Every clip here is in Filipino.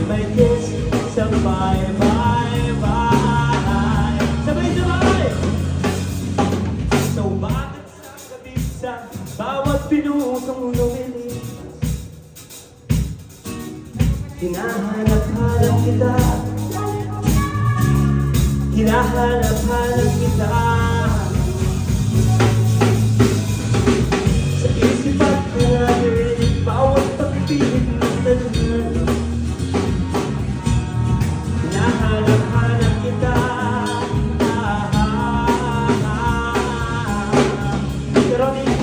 may kiss sa bye-bye-bye. Sabay-sabay! So bakit sa kabisa bawat pinusong lumilis hinahanap-hanap kita, hinahanap-hanap kita. Sa isip at pinagin bawat pagpilit ng dalunan hinahanap-hanap kita. Ronnie,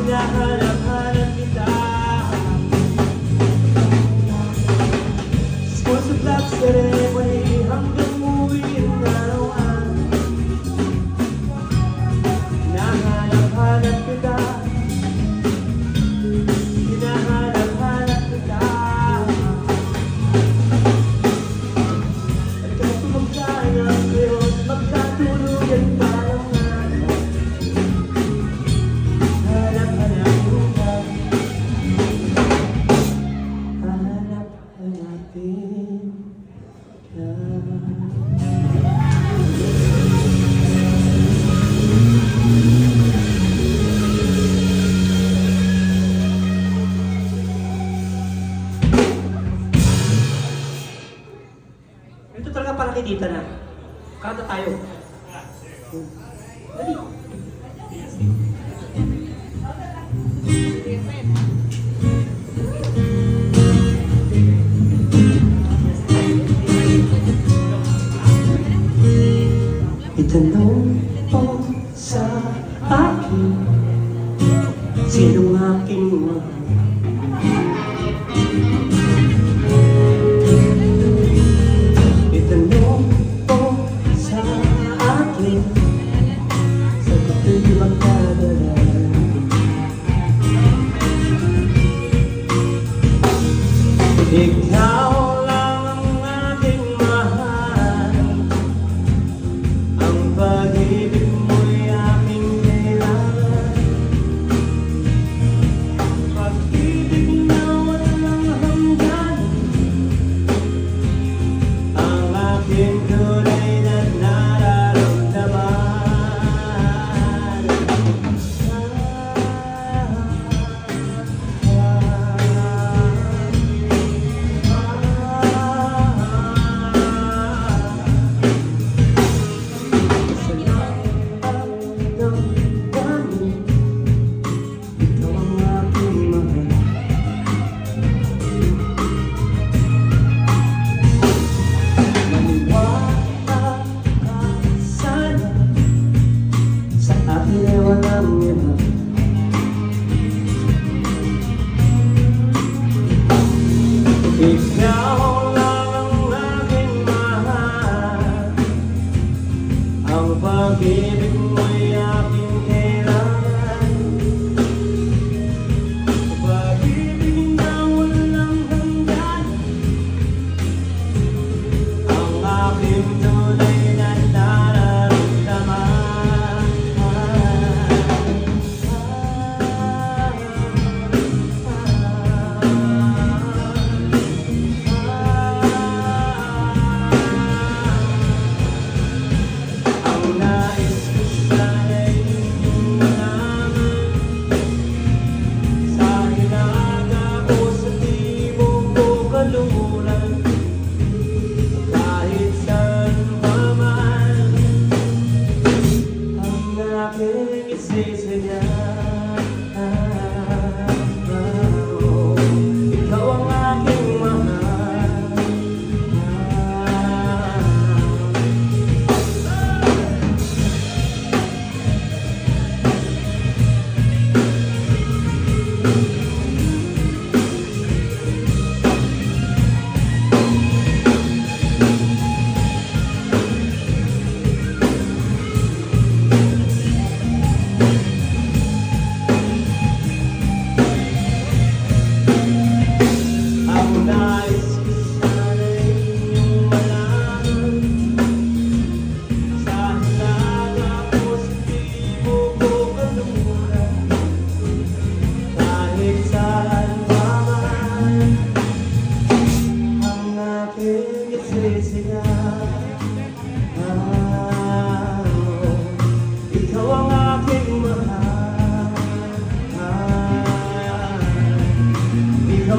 hinahanap-hanap kita. School sa black ceremony hanggang muwi ang arawan hinahanap-hanap kita, hinahanap-hanap kita. At kahit kumagkayang kayo magkatuluyan pa lang natin hanap-hanapin ka, hanap-hanapin ka. Ito talaga para kay tita na. Kanta tayo. Dali. Itanong mo sa akin sinong aking mahal. Itanong mo sa akin sagutin magkadala. Ikaw lang ang aking mahal, ang pag-ibig mo'y aking kailangan. Pag-ibig na walang hanggan, ang aking tunay na nararamdaman. Ikaw lang ang aking mahal, ang pag-ibig mo'y aking kailangan. Pag-ibig na walang hanggan, ang aking tunay na nararamdaman.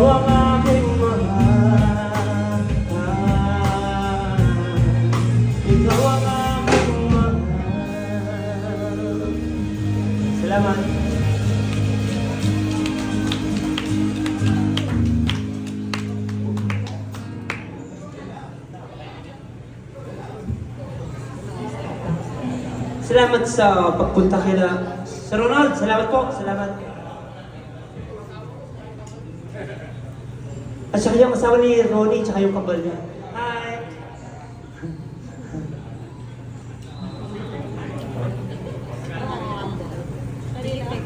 ang aking mahal. Ikaw ang aking mahal. Salamat. Salamat sa pagpunta kila Sir Ronald. Salamat po. Salamat. At saka yung asawa ni Ronnie, tsaka yung kabal niya. Hi! Sarili ko.